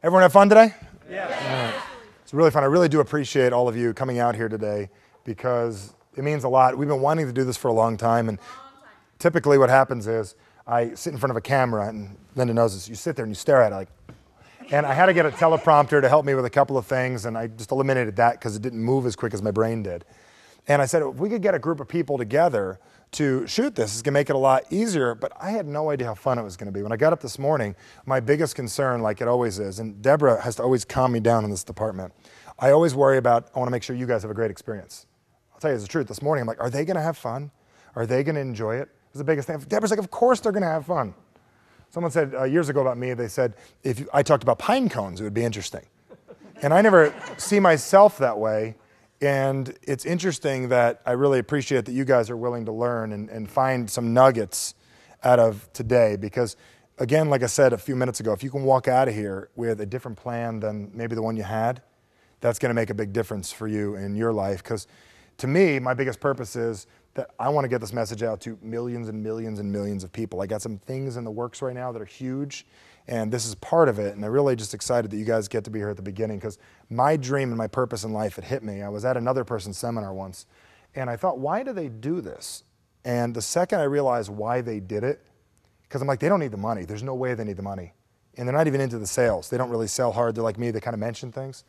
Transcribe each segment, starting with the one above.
Everyone have fun today? Yeah. It's really fun. I really do appreciate all of you coming out here today because it means a lot. We've been wanting to do this for a long time, and typically what happens is I sit in front of a camera, and Linda knows this. You sit there and you stare at it and I had to get a teleprompter to help me with a couple of things, and I just eliminated that because it didn't move as quick as my brain did. And I said, if we could get a group of people together to shoot this, it's going to make it a lot easier, but I had no idea how fun it was going to be. When I got up this morning, my biggest concern, like it always is, and Deborah has to always calm me down in this department, I always worry about, I want to make sure you guys have a great experience. I'll tell you the truth, this morning I'm like, are they going to have fun? Are they going to enjoy it? It was the biggest thing. Deborah's like, of course they're going to have fun. Someone said years ago about me, they said, if I talked about pine cones, it would be interesting. And I never see myself that way. And it's interesting that I really appreciate that you guys are willing to learn and find some nuggets out of today. Because, again, like I said a few minutes ago, if you can walk out of here with a different plan than maybe the one you had, that's going to make a big difference for you in your life. Because to me, my biggest purpose is that I want to get this message out to millions and millions and millions of people. I got some things in the works right now that are huge, and this is part of it. And I'm really just excited that you guys get to be here at the beginning, because my dream and my purpose in life, it hit me. I was at another person's seminar once, and I thought, why do they do this? And the second I realized why they did it, because I'm like, they don't need the money. There's no way they need the money. And they're not even into the sales. They don't really sell hard. They're like me. They kind of mention things.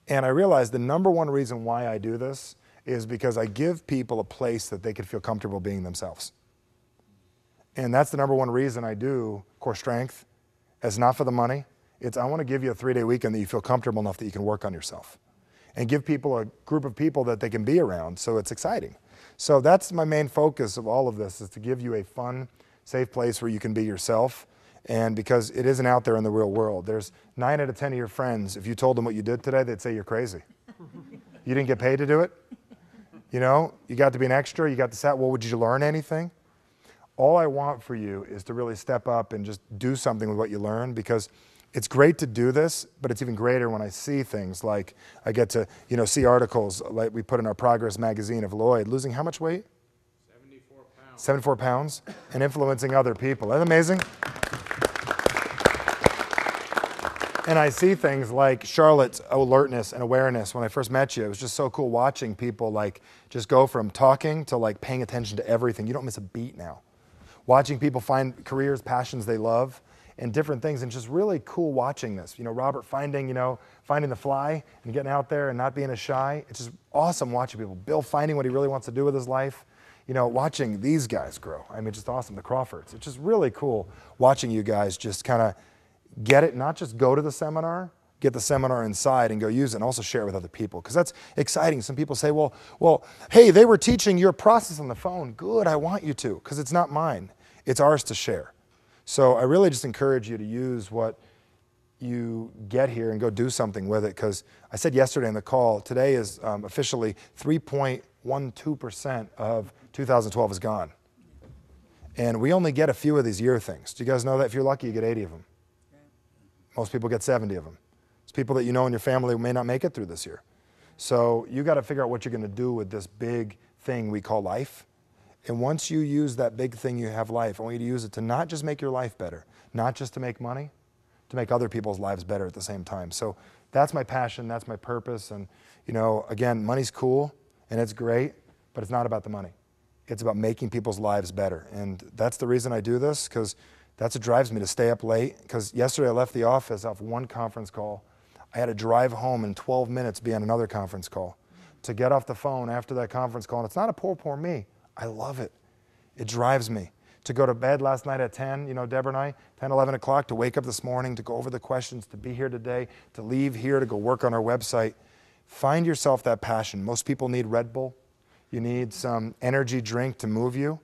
And I realized the number one reason why I do this is because I give people a place that they could feel comfortable being themselves. And that's the number one reason I do Core Strength. It's not for the money. It's I want to give you a 3-day weekend that you feel comfortable enough that you can work on yourself. And give people a group of people that they can be around, so it's exciting. So that's my main focus of all of this, is to give you a fun, safe place where you can be yourself. And because it isn't out there in the real world. There's 9 out of 10 of your friends, if you told them what you did today, they'd say you're crazy. You didn't get paid to do it? You know, you got to be an extra, you got to set, well, would you learn anything? All I want for you is to really step up and just do something with what you learn, because it's great to do this, but it's even greater when I see things like I get to, see articles like we put in our Progress magazine of Lloyd losing how much weight? 74 pounds. 74 pounds, and influencing other people. Isn't that amazing? And I see things like Charlotte's alertness and awareness. When I first met you, it was just so cool watching people like just go from talking to like paying attention to everything. You don't miss a beat now. Watching people find careers, passions they love, and different things, and just really cool watching this. Robert finding the fly and getting out there and not being as shy. It's just awesome watching people. Bill finding what he really wants to do with his life. Watching these guys grow. I mean, just awesome. The Crawfords. It's just really cool watching you guys just kind of get it, not just go to the seminar, get the seminar inside and go use it, and also share it with other people, because that's exciting. Some people say, well, hey, they were teaching your process on the phone. Good, I want you to, because it's not mine. It's ours to share. So I really just encourage you to use what you get here and go do something with it, because I said yesterday in the call, today is officially 3.12% of 2012 is gone. And we only get a few of these year things. Do you guys know that? If you're lucky, you get 80 of them. Most people get 70 of them. It's people that you know in your family who may not make it through this year. So you got to figure out what you're going to do with this big thing we call life. And once you use that big thing you have life, I want you to use it to not just make your life better, not just to make money, to make other people's lives better at the same time. So that's my passion, that's my purpose. And again, money's cool and it's great, but it's not about the money. It's about making people's lives better. And that's the reason I do this, because that's what drives me to stay up late. Because yesterday I left the office off one conference call. I had to drive home in 12 minutes, be on another conference call. To get off the phone after that conference call, and it's not a poor me. I love it. It drives me. To go to bed last night at 10, Deborah and I, 10, 11 o'clock, to wake up this morning, to go over the questions, to be here today, to leave here, to go work on our website. Find yourself that passion. Most people need Red Bull. You need some energy drink to move you.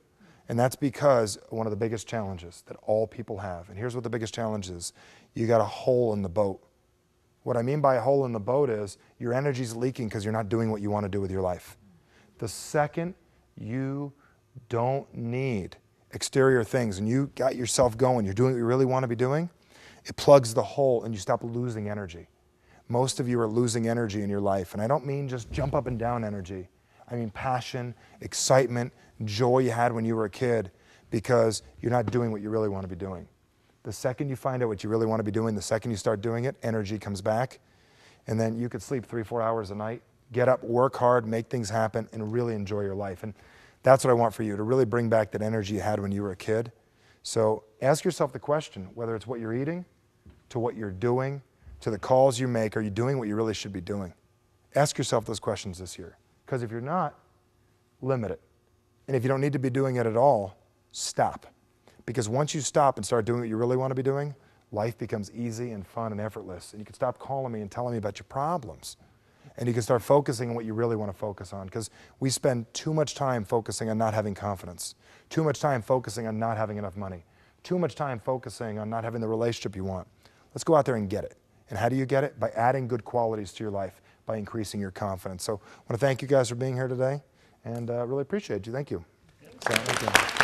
And that's because one of the biggest challenges that all people have, and here's what the biggest challenge is, you got a hole in the boat. What I mean by a hole in the boat is your energy's leaking because you're not doing what you want to do with your life. The second you don't need exterior things and you got yourself going, you're doing what you really want to be doing, it plugs the hole and you stop losing energy. Most of you are losing energy in your life, and I don't mean just jump up and down energy. I mean passion, excitement, joy you had when you were a kid, because you're not doing what you really want to be doing. The second you find out what you really want to be doing, the second you start doing it, energy comes back. And then you could sleep 3-4 hours a night, get up, work hard, make things happen, and really enjoy your life. And that's what I want for you, to really bring back that energy you had when you were a kid. So ask yourself the question, whether it's what you're eating, to what you're doing, to the calls you make, are you doing what you really should be doing? Ask yourself those questions this year. Because if you're not, limit it. And if you don't need to be doing it at all, stop. Because once you stop and start doing what you really want to be doing, life becomes easy and fun and effortless. And you can stop calling me and telling me about your problems. And you can start focusing on what you really want to focus on. Because we spend too much time focusing on not having confidence, too much time focusing on not having enough money, too much time focusing on not having the relationship you want. Let's go out there and get it. And how do you get it? By adding good qualities to your life, by increasing your confidence. So I want to thank you guys for being here today, and really appreciate you. Thank you. So, thank you.